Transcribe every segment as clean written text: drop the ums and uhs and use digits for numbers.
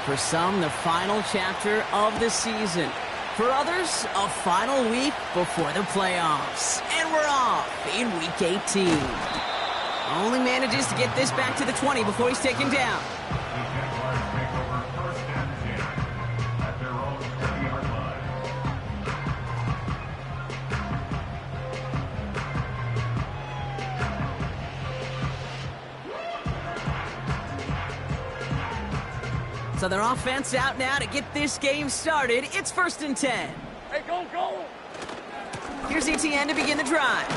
For some, the final chapter of the season. For others, a final week before the playoffs. And we're off in Week 18. Only manages to get this back to the 20 before he's taken down. So their offense out now to get this game started. It's 1st and 10. Hey, go! Here's Etienne to begin the drive.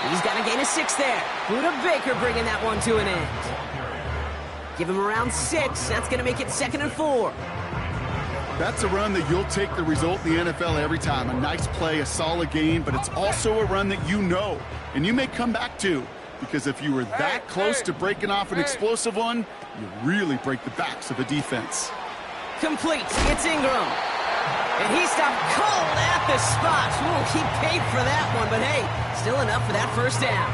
He's got a gain of 6 there. Buda Baker bringing that one to an end. Give him around 6. That's going to make it 2nd and 4. That's a run that you'll take the result in the NFL every time. A nice play, a solid game, but it's also a run that you know, and you may come back to. Because if you were that close to breaking off an explosive one, you really break the backs of a defense. Complete. It's Ingram. And he stopped cold at the spot. Ooh, he paid for that one, but hey, still enough for that first down.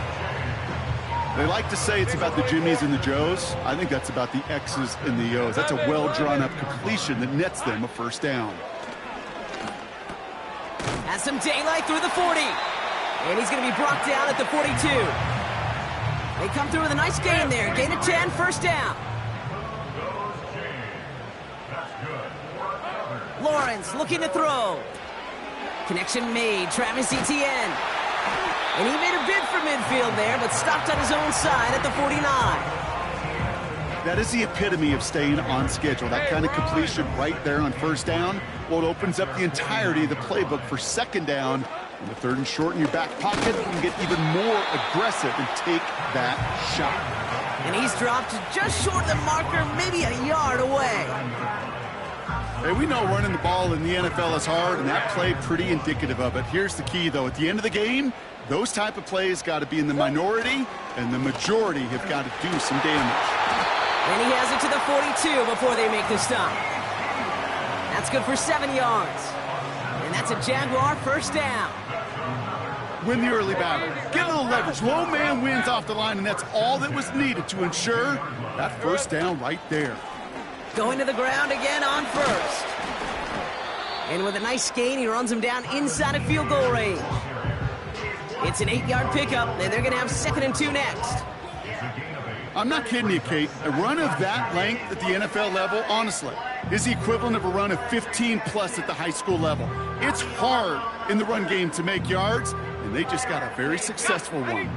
They like to say it's about the Jimmies and the Joes. I think that's about the X's and the O's. That's a well-drawn-up completion that nets them a first down. Has some daylight through the 40. And he's going to be brought down at the 42. They come through with a nice gain there. Gain of 10, first down. Lawrence looking to throw. Connection made. Travis Etienne. And he made a bid for midfield there, but stopped on his own side at the 49. That is the epitome of staying on schedule. That kind of completion right there on first down. Well, it opens up the entirety of the playbook for second down. In the 3rd and short in your back pocket, you can get even more aggressive and take that shot. And he's dropped just short of the marker, maybe a yard away. Hey, we know running the ball in the NFL is hard, and that play pretty indicative of it. Here's the key, though. At the end of the game, those type of plays got to be in the minority, and the majority have got to do some damage. And he has it to the 42 before they make the stop. That's good for 7 yards. And that's a Jaguar first down. Win the early battle. Get a little leverage. Low man wins off the line, and that's all that was needed to ensure that first down right there. Going to the ground again on first. And with a nice gain, he runs him down inside of field goal range. It's an 8-yard pickup, and they're going to have 2nd and 2 next. I'm not kidding you, Kate. A run of that length at the NFL level, honestly, is the equivalent of a run of 15-plus at the high school level. It's hard in the run game to make yards, and they just got a very successful one.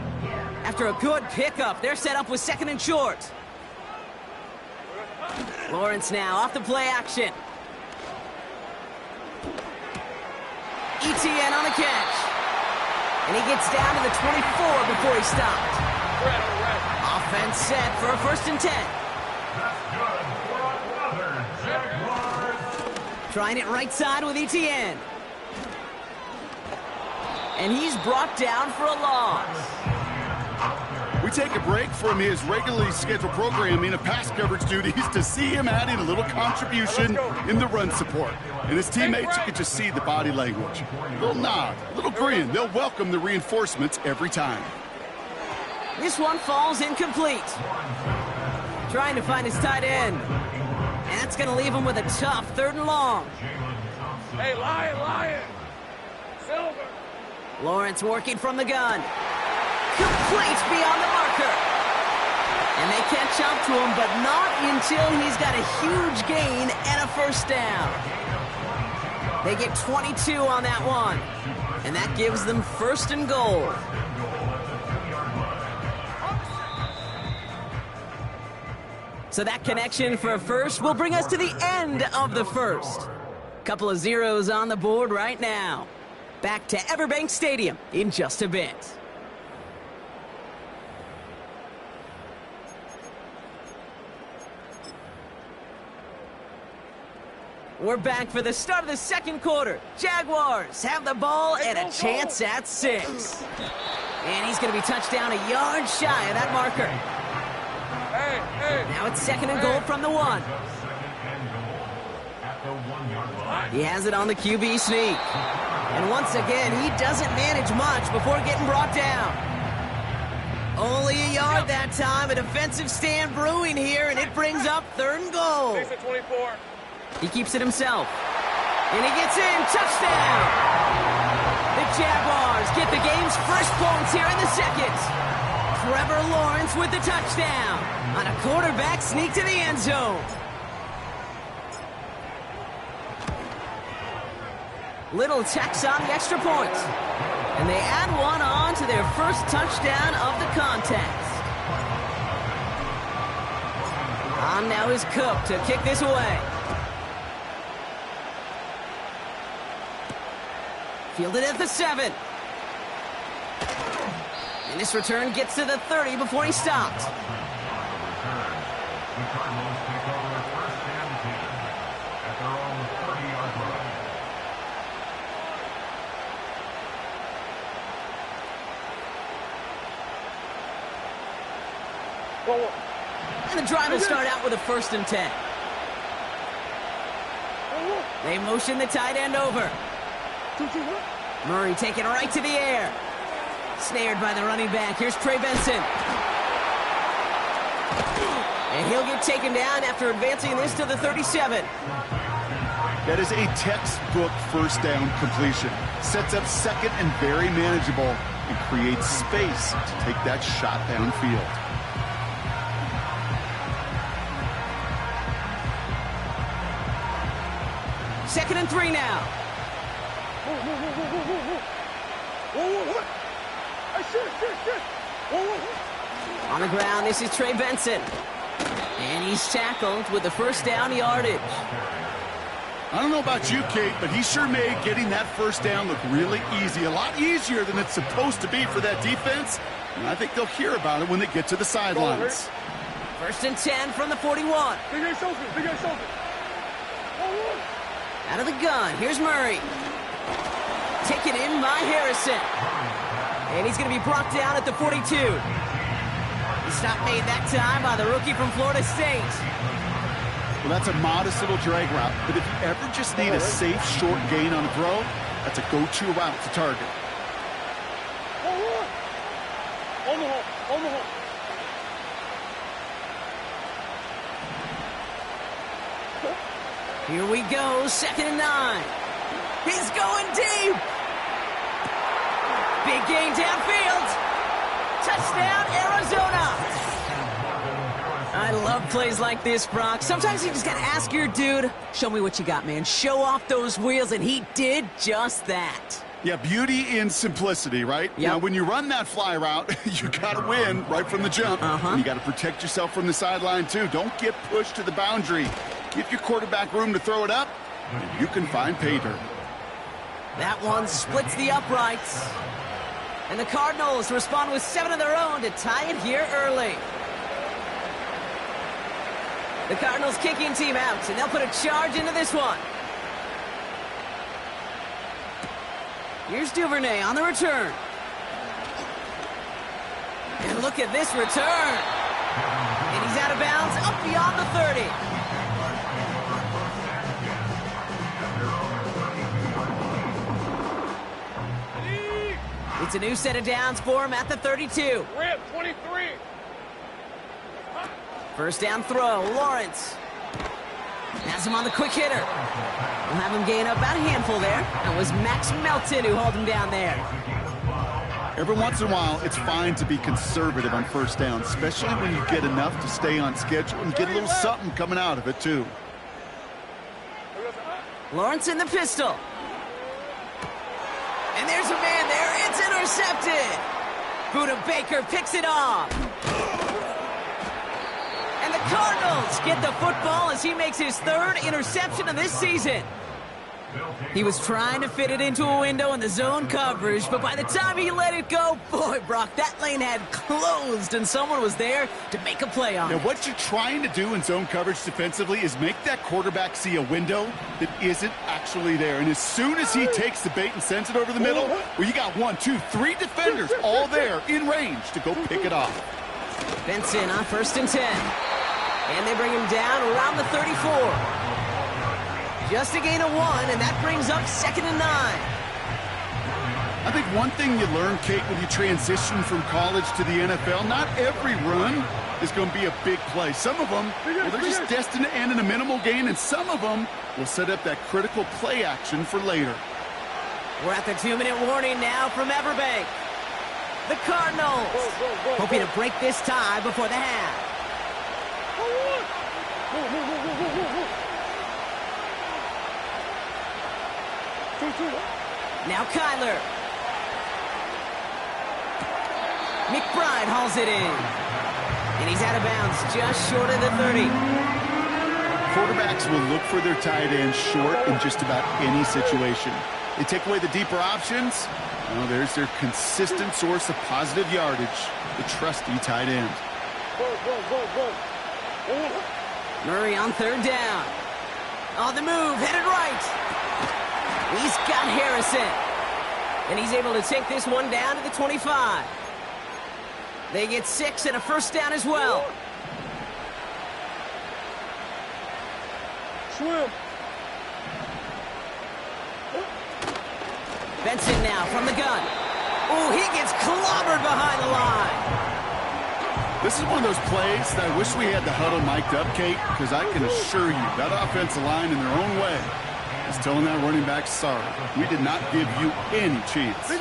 After a good pickup, they're set up with 2nd and short. Lawrence now off the play action. Etienne on the catch. And he gets down to the 24 before he stopped. Offense set for a 1st and 10. Trying it right side with Etienne. And he's brought down for a loss. We take a break from his regularly scheduled programming of pass coverage duties to see him adding a little contribution in the run support. And his teammates, you could just see the body language. A little nod, a little grin. They'll welcome the reinforcements every time. This one falls incomplete. Trying to find his tight end. And that's going to leave him with a tough 3rd and long. Hey, Lion! Silver! Lawrence working from the gun. Complete beyond the marker. And they catch up to him, but not until he's got a huge gain and a first down. They get 22 on that one. And that gives them 1st and goal. So that connection for a first will bring us to the end of the first. Couple of zeros on the board right now. Back to Everbank Stadium in just a bit. We're back for the start of the 2nd quarter. Jaguars have the ball and a chance at 6. And he's going to be touched down a yard shy of that marker. Now it's 2nd and goal from the 1. He has it on the QB sneak. And once again, he doesn't manage much before getting brought down. Only a yard that time. A defensive stand brewing here, and it brings up 3rd and goal. 6 to 24. He keeps it himself. And he gets in. Touchdown! The Jaguars get the game's first points here in the second. Trevor Lawrence with the touchdown on a quarterback sneak to the end zone. Little tacks on the extra point. And they add one on to their first touchdown of the contest. On now is Cook to kick this away. Fielded at the 7. And this return gets to the 30 before he stopped. And the drive will start out with a 1st and 10. They motion the tight end over. Murray taking it right to the air. Snared by the running back. Here's Trey Benson. And he'll get taken down after advancing this to the 37. That is a textbook first down completion. Sets up second and very manageable and creates space to take that shot downfield. Second and 3 now. On the ground, this is Trey Benson. And he's tackled with the first down yardage. I don't know about you, Kate, but he sure made getting that first down look really easy. A lot easier than it's supposed to be for that defense. And I think they'll hear about it when they get to the sidelines. 1st and 10 from the 41. Out of the gun, here's Murray. Taken in by Harrison. And he's going to be brought down at the 42. He's not made that time by the rookie from Florida State. Well, that's a modest little drag route, but if you ever just need a safe, short gain on a throw, that's a go-to route to target. Here we go, 2nd and 9. He's going deep. Big gain downfield. Touchdown, Arizona. I love plays like this, Brock. Sometimes you just got to ask your dude, show me what you got, man. Show off those wheels, and he did just that. Yeah, beauty in simplicity, right? Yep. Now, when you run that fly route, you got to win right from the jump. And you got to protect yourself from the sideline, too. Don't get pushed to the boundary. Give your quarterback room to throw it up, and you can find pay dirt. That one splits the uprights. And the Cardinals respond with 7 of their own to tie it here early. The Cardinals kicking team out, and they'll put a charge into this one. Here's Duvernay on the return. And look at this return. And he's out of bounds up beyond the 30. It's a new set of downs for him at the 32. Rip, 23. First down throw, Lawrence. Has him on the quick hitter. We'll have him gain up about a handful there. That was Max Melton who hauled him down there. Every once in a while, it's fine to be conservative on first down, especially when you get enough to stay on schedule and get a little something coming out of it, too. Lawrence in the pistol. And there's a man there. It's intercepted. Buda Baker picks it off. And the Cardinals get the football as he makes his 3rd interception of this season. He was trying to fit it into a window in the zone coverage, but by the time he let it go, boy, Brock, that lane had closed and someone was there to make a play on it. Now, what you're trying to do in zone coverage defensively is make that quarterback see a window that isn't actually there. And as soon as he takes the bait and sends it over the middle, well, you got 1, 2, 3 defenders all there in range to go pick it off. Benson on 1st and 10. And they bring him down around the 34. Just a gain of 1, and that brings up 2nd and 9. I think one thing you learn, Kate, when you transition from college to the NFL, not every run is going to be a big play. Some of them, well, they're just destined to end in a minimal gain, and some of them will set up that critical play action for later. We're at the 2-minute warning now from Everbank. The Cardinals hoping to break this tie before the half. Now Kyler. McBride hauls it in. And he's out of bounds just short of the 30. Quarterbacks will look for their tight end short in just about any situation. They take away the deeper options. Well, there's their consistent source of positive yardage, the trusty tight end. Murray on 3rd down. On the move, headed right. He's got Harrison. And he's able to take this one down to the 25. They get 6 and a first down as well. Swim. Benson now from the gun. Oh, he gets clobbered behind the line. This is one of those plays that I wish we had the huddle mic'd up, Kate, because I can assure you that offensive line in their own way is telling that running back, sorry, we did not give you any chance.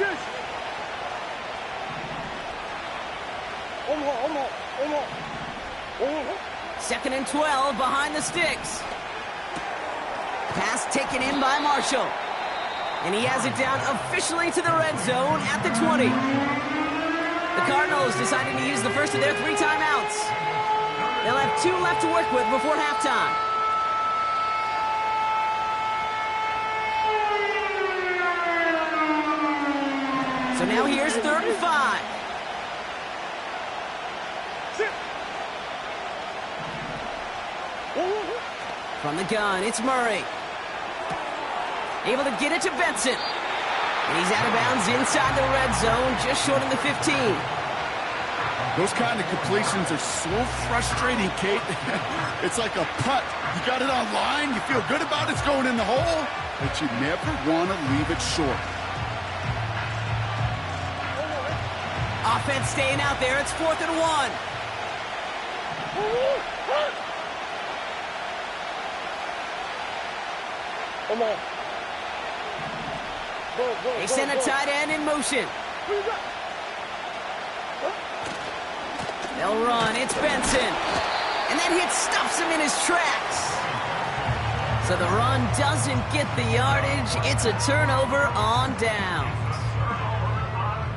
2nd and 12 behind the sticks. Pass taken in by Marshall. And he has it down officially to the red zone at the 20. The Cardinals deciding to use the first of their 3 timeouts. They'll have 2 left to work with before halftime. So now here's 3rd and 5. From the gun, it's Murray. Able to get it to Benson. And he's out of bounds inside the red zone, just short of the 15. Those kind of completions are so frustrating, Kate. It's like a putt. You got it on line, you feel good about it's going in the hole, but you never want to leave it short. Offense staying out there. It's 4th and 1. Come on. They send a tight end in motion. They'll run. It's Benson. And that hit stops him in his tracks. So the run doesn't get the yardage. It's a turnover on downs.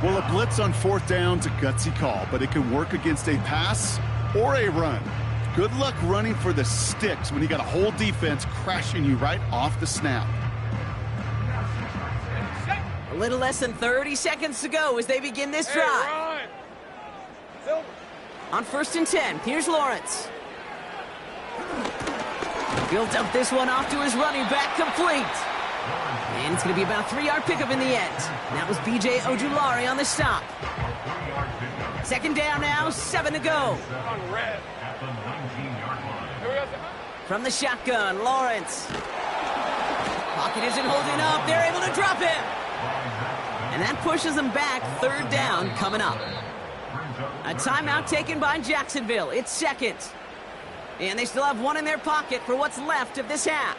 Well, a blitz on 4th down's a gutsy call, but it can work against a pass or a run. Good luck running for the sticks when you got a whole defense crashing you right off the snap. A little less than 30 seconds to go as they begin this drive. On 1st and 10, here's Lawrence. Built up this one off to his running back, complete. And it's going to be about a 3-yard pickup in the end. And that was B.J. Ojulari on the stop. 2nd down now, 7 to go. From the shotgun, Lawrence. Pocket isn't holding up. They're able to drop him. And that pushes them back. 3rd down coming up. A timeout taken by Jacksonville. It's 2nd. And they still have 1 in their pocket for what's left of this half.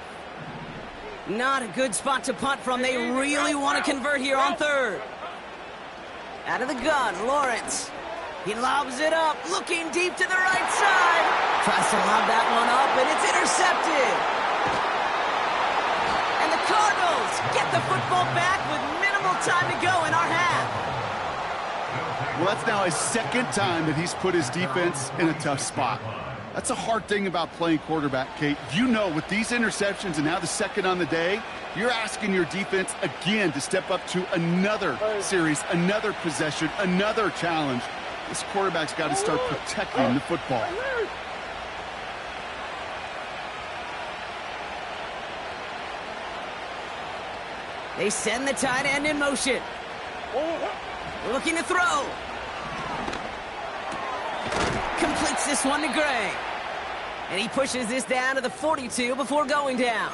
Not a good spot to punt from. They really want to convert here on 3rd. Out of the gun, Lawrence. He lobs it up, looking deep to the right side. Tries to lob that one up, and it's intercepted. And the Cardinals get the football back with minimal time to go in our half. Well, that's now his 2nd time that he's put his defense in a tough spot. That's a hard thing about playing quarterback, Kate. You know, with these interceptions and now the 2nd on the day, you're asking your defense again to step up to another series, another possession, another challenge. This quarterback's got to start protecting the football. They send the tight end in motion. Looking to throw. Completes this one to Gray. And he pushes this down to the 42 before going down.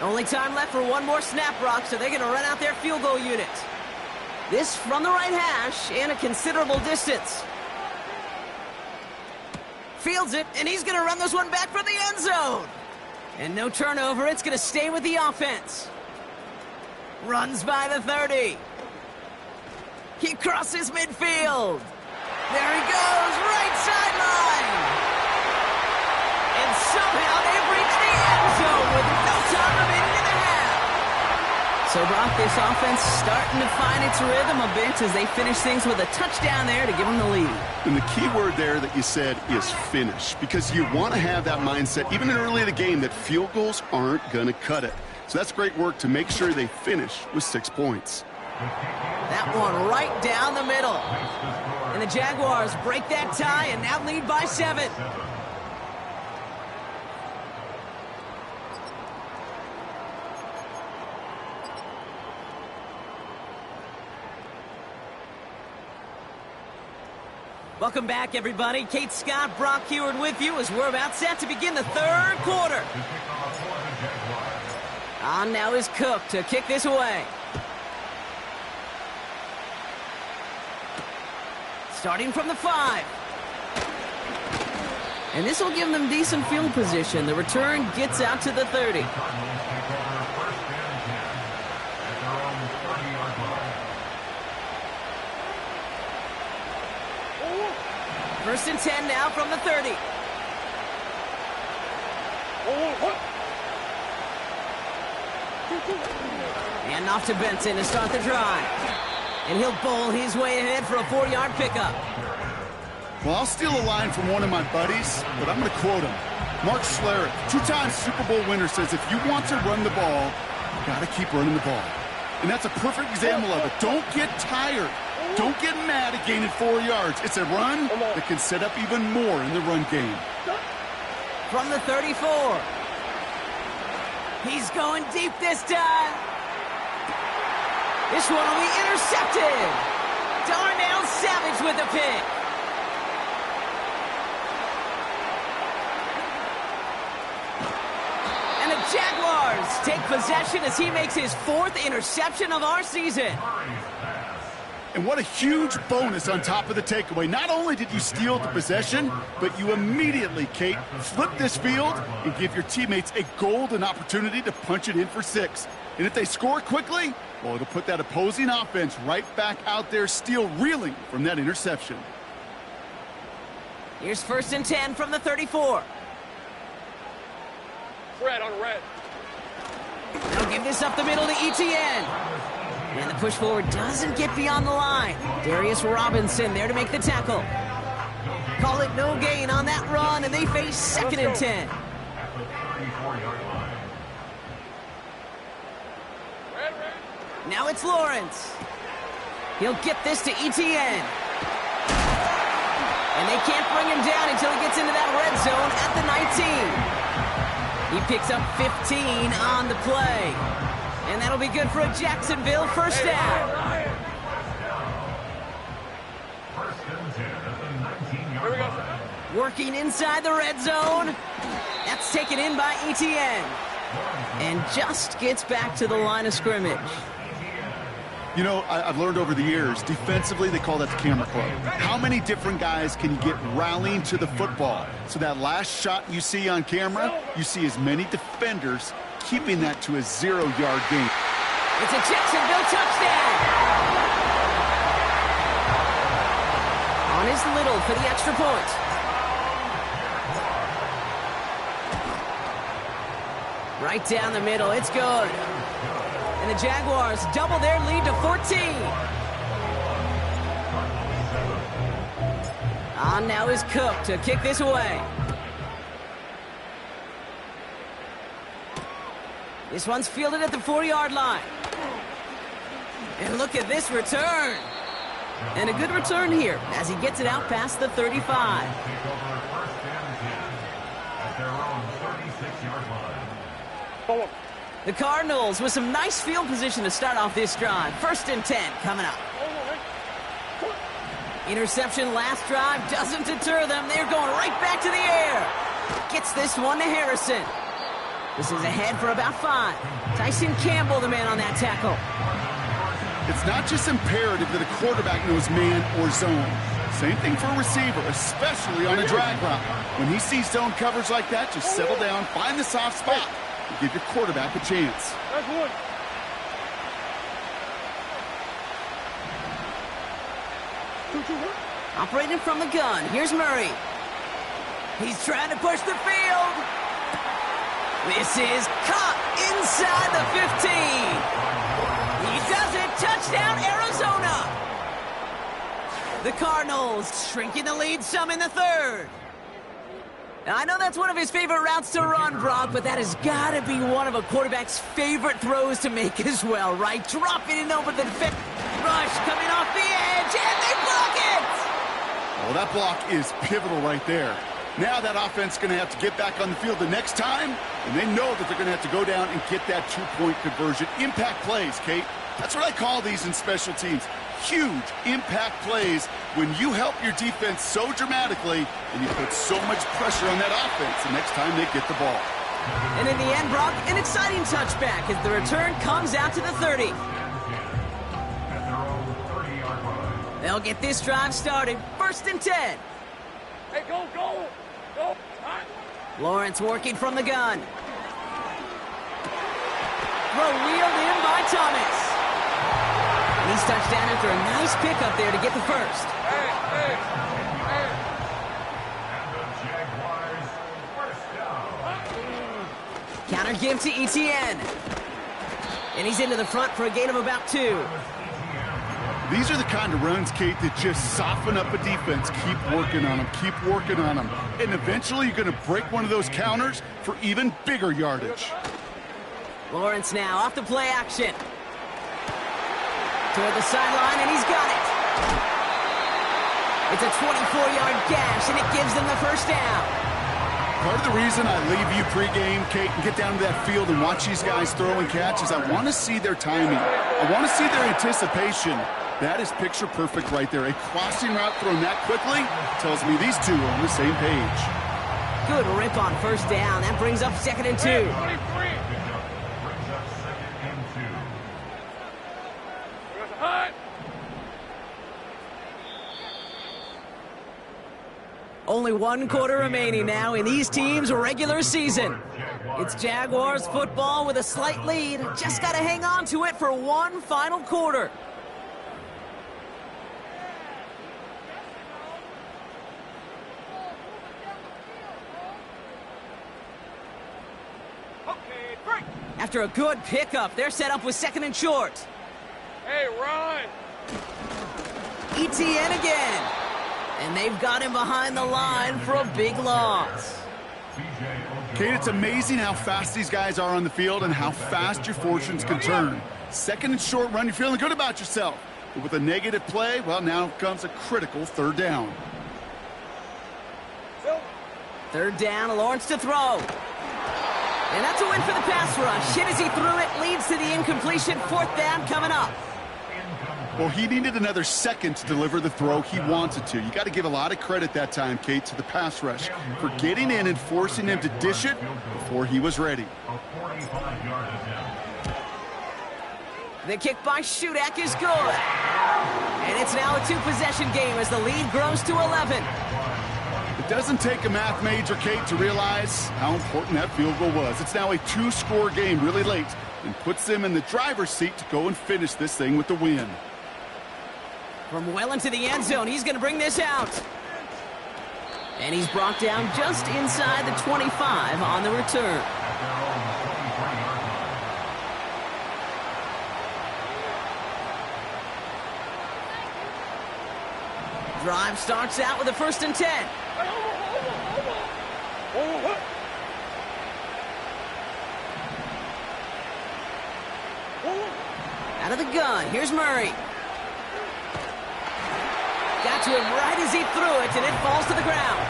Only time left for one more snap, Brock, so they're going to run out their field goal unit. This from the right hash and a considerable distance. Fields it, and he's going to run this one back for the end zone. And no turnover, it's going to stay with the offense. Runs by the 30. He crosses midfield. There he goes, right sideline. And somehow they've reached the end zone with no time remaining in the half. So, Brock, this offense starting to find its rhythm a bit as they finish things with a touchdown there to give them the lead. And the key word there that you said is finish, because you want to have that mindset, even early in the game, that field goals aren't going to cut it. So that's great work to make sure they finish with 6 points. That one right down the middle. And the Jaguars break that tie and now lead by 7. Welcome back, everybody. Kate Scott, Brock Heward with you as we're about set to begin the third quarter. On now is Cook to kick this away. Starting from the 5. And this will give them decent field position. The return gets out to the 30. First and 10 now from the 30. And off to Benson to start the drive. And he'll bowl his way ahead for a 4-yard pickup. Well, I'll steal a line from one of my buddies, but I'm going to quote him. Mark Schlereth, 2-time Super Bowl winner, says if you want to run the ball, you got to keep running the ball. And that's a perfect example of it. Don't get tired. Don't get mad at gaining 4 yards. It's a run that can set up even more in the run game. From the 34. He's going deep this time. This one will be intercepted. Darnell Savage with the pick. And the Jaguars take possession as he makes his 4th interception of our season. And what a huge bonus on top of the takeaway. Not only did you steal the possession, but you immediately, Kate, flip this field and give your teammates a golden opportunity to punch it in for 6. And if they score quickly, well, it'll put that opposing offense right back out there, still reeling from that interception. Here's first and 10 from the 34. Red on red. They'll give this up the middle to Etienne. And the push forward doesn't get beyond the line. Darius Robinson there to make the tackle. Call it no gain on that run, and they face second and 10. Now it's Lawrence. He'll get this to Etienne. And they can't bring him down until he gets into that red zone at the 19. He picks up 15 on the play. And that'll be good for a Jacksonville first down. Working inside the red zone. That's taken in by Etienne. And just gets back to the line of scrimmage. You know, I've learned over the years, defensively, they call that the camera club. How many different guys can you get rallying to the football? So that last shot you see on camera, you see as many defenders keeping that to a 0-yard gain. It's a Jacksonville touchdown. On his Little for the extra point. Right down the middle, it's good. And the Jaguars double their lead to 14. On now is Cook to kick this away. This one's fielded at the 4-yard line. And look at this return. And a good return here as he gets it out past the 35. The Cardinals with some nice field position to start off this drive. First and 10 coming up. Interception last drive doesn't deter them. They're going right back to the air. Gets this one to Harrison. This is ahead for about 5. Tyson Campbell, the man on that tackle. It's not just imperative that a quarterback knows man or zone. Same thing for a receiver, especially on a drag route. When he sees zone coverage like that, just settle down, find the soft spot, and give your quarterback a chance. That's one. Operating from the gun, here's Murray. He's trying to push the field. This is caught inside the 15. He does it. Touchdown, Arizona. The Cardinals shrinking the lead some in the 3rd. Now, I know that's one of his favorite routes to run, Brock, but that has got to be one of a quarterback's favorite throws to make as well, right? Dropping it over the defense. Rush coming off the edge, and they block it! Well, that block is pivotal right there. Now that offense is going to have to get back on the field the next time, and they know that they're going to have to go down and get that 2-point conversion. Impact plays, Kate. That's what I call these in special teams. Huge impact plays when you help your defense so dramatically and you put so much pressure on that offense the next time they get the ball. And in the end, Brock, an exciting touchback as the return comes out to the 30. They'll get this drive started. 1st and 10. Hey, go, go, go. Lawrence working from the gun. Throw wheeled in by Thomas. And he's touchdown after a nice pickup there to get the 1st. Hey, hey, hey. Counter give to Etienne. And he's into the front for a gain of about 2. These are the kind of runs, Kate, that just soften up a defense. Keep working on them, keep working on them. And eventually you're going to break one of those counters for even bigger yardage. Lawrence now off the play action. Toward the sideline, and he's got it. It's a 24-yard gash, and it gives them the 1st down. Part of the reason I leave you pregame, Kate, and get down to that field and watch these guys throw and catch is I want to see their timing. I want to see their anticipation. That is picture perfect right there. A crossing route thrown that quickly tells me these two are on the same page. Good rip on 1st down. That brings up 2nd and 2. Only 1 quarter remaining now in these teams' regular season. It's Jaguars football with a slight lead. Just got to hang on to it for one final quarter. After a good pickup, they're set up with 2nd and short. Hey, run! Etienne again. And they've got him behind the line for a big loss. Kate, it's amazing how fast these guys are on the field and how fast your fortunes can turn. 2nd and short run, you're feeling good about yourself. But with a negative play, well, now comes a critical 3rd down. 3rd down, Lawrence to throw. And that's a win for the pass rush. Hit as he threw it, leads to the incompletion. 4th down coming up. Well, he needed another second to deliver the throw he wanted to. You got to give a lot of credit that time, Kate, to the pass rush for getting in and forcing him to dish it before he was ready. The kick by Shudak is good. And it's now a 2-possession game as the lead grows to 11. It doesn't take a math major, Kate, to realize how important that field goal was. It's now a 2-score game really late and puts them in the driver's seat to go and finish this thing with the win. From well into the end zone, he's going to bring this out. And he's brought down just inside the 25 on the return. Drive starts out with a 1st and 10. Out of the gun, here's Murray. Got to him right as he threw it, and it falls to the ground.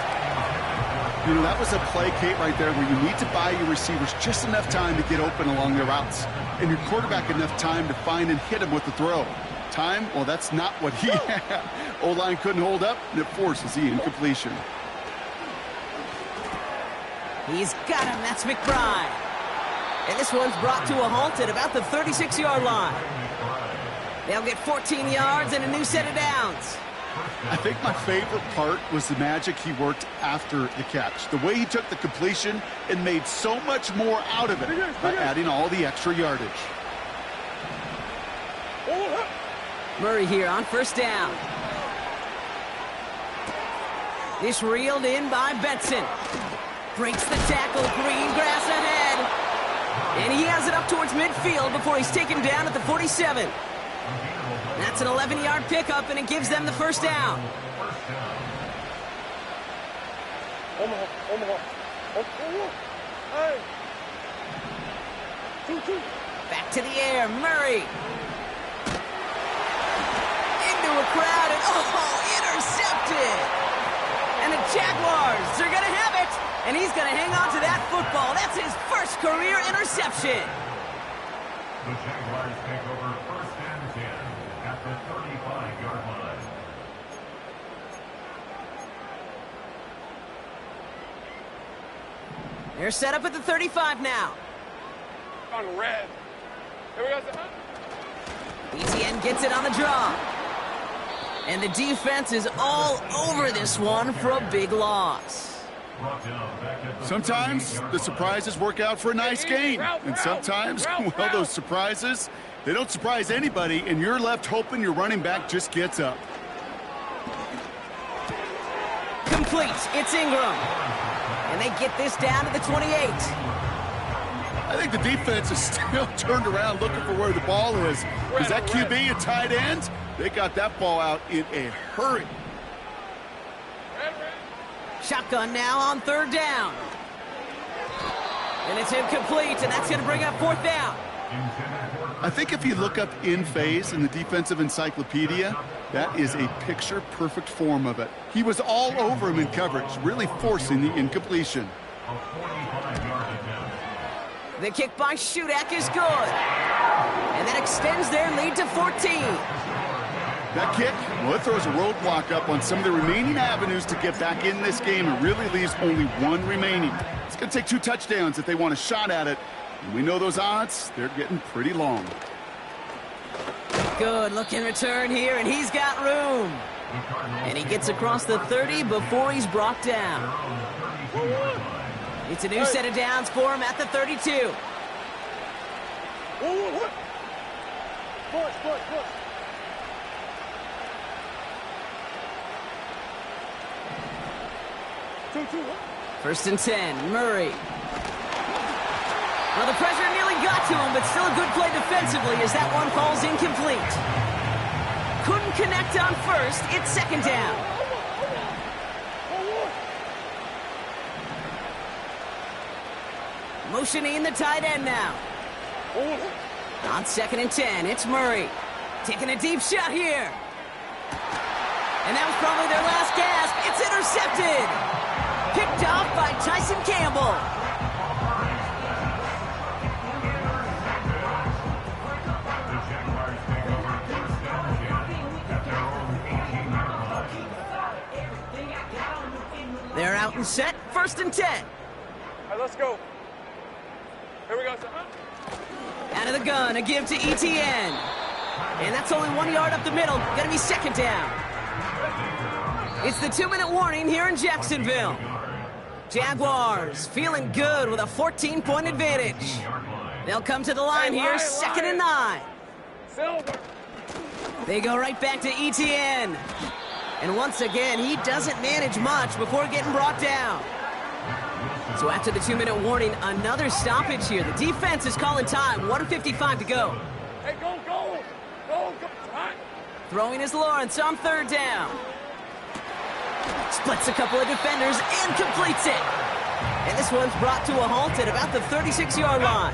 You know, that was a play, Kate, right there where you need to buy your receivers just enough time to get open along their routes, and your quarterback enough time to find and hit him with the throw. Time, well, that's not what he had. O-line couldn't hold up, and it forces the incompletion. He's got him. That's McBride. And this one's brought to a halt at about the 36-yard line. They'll get 14 yards and a new set of downs. I think my favorite part was the magic he worked after the catch. The way he took the completion and made so much more out of it by adding all the extra yardage. Murray here on first down. This reeled in by Benson. Breaks the tackle, green grass ahead. And he has it up towards midfield before he's taken down at the 47. That's an 11-yard pickup, and it gives them the first down. Back to the air, Murray. Into a crowd, and intercepted. And the Jaguars, they're going to have it. And he's going to hang on to that football. That's his first career interception. The Jaguars take over first and 10 at the 35-yard line. They're set up at the 35 now. On red. Here we go. ETN gets it on the draw. And the defense is all over this one for a big loss. Sometimes the surprises work out for a nice game. And sometimes, well, those surprises, they don't surprise anybody, and you're left hoping your running back just gets up. Complete. It's Ingram. And they get this down to the 28. I think the defense is still turned around looking for where the ball is. Is that QB a tight end? They got that ball out in a hurry. Shotgun now on third down. And it's incomplete, and that's going to bring up fourth down. I think if you look up in phase in the defensive encyclopedia, that is a picture-perfect form of it. He was all over him in coverage, really forcing the incompletion. The kick by Shudak is good. And that extends their lead to 14. That kick, well, it throws a roadblock up on some of the remaining avenues to get back in this game and really leaves only one remaining. It's going to take 2 touchdowns if they want a shot at it. And we know those odds, they're getting pretty long. Good looking return here, and he's got room. And he gets across the 30 before he's brought down. It's a new set of downs for him at the 32. First and 10, Murray. Well, the pressure nearly got to him, but still a good play defensively as that one falls incomplete. Couldn't connect on first. It's second down. Motioning the tight end now. On second and 10, it's Murray. Taking a deep shot here. And that was probably their last gasp. It's intercepted. Picked off by Tyson Campbell. They're out and set. First and 10. All right, let's go. Here we go. Out of the gun, a give to ETN. And that's only 1 yard up the middle. Gonna be second down. It's the 2-minute warning here in Jacksonville. Jaguars feeling good with a 14-point advantage. They'll come to the line here, second and 9. Silver. They go right back to ETN. And once again, he doesn't manage much before getting brought down. So after the 2-minute warning, another stoppage here. The defense is calling time. 1:55 to go. Hey, go, go. Go, go. Right. Throwing is Lawrence on third down. Splits a couple of defenders and completes it. And this one's brought to a halt at about the 36-yard line.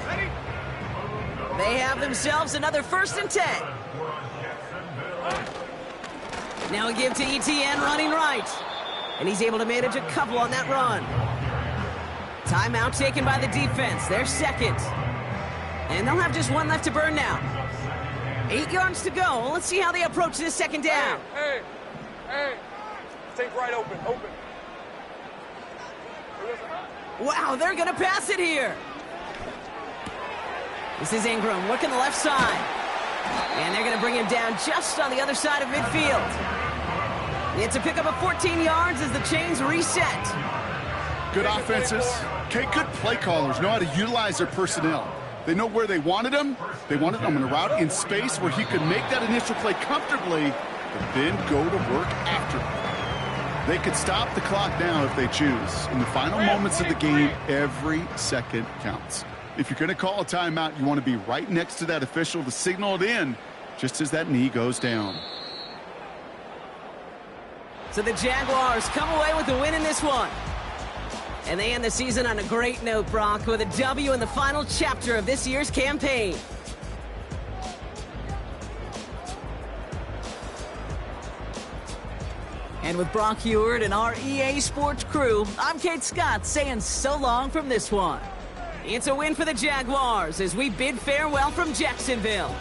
They have themselves another first and 10. Now a give to ETN running right. And he's able to manage a couple on that run. Timeout taken by the defense. They're second. And they'll have just one left to burn now. 8 yards to go. Let's see how they approach this second down. Hey, hey. Take right open, open. Wow, they're going to pass it here. This is Ingram working the left side. And they're going to bring him down just on the other side of midfield. It's a pickup of 14 yards as the chains reset. Good offenses. Okay, good play callers know how to utilize their personnel. They know where they wanted him. They wanted him in a route in space where he could make that initial play comfortably, but then go to work after it. They could stop the clock now if they choose. In the final moments of the game, every second counts. If you're going to call a timeout, you want to be right next to that official to signal it in just as that knee goes down. So the Jaguars come away with the win in this one. And they end the season on a great note, Brock, with a W in the final chapter of this year's campaign. And with Brock Heward and our EA Sports crew, I'm Kate Scott saying so long from this one. It's a win for the Jaguars as we bid farewell from Jacksonville.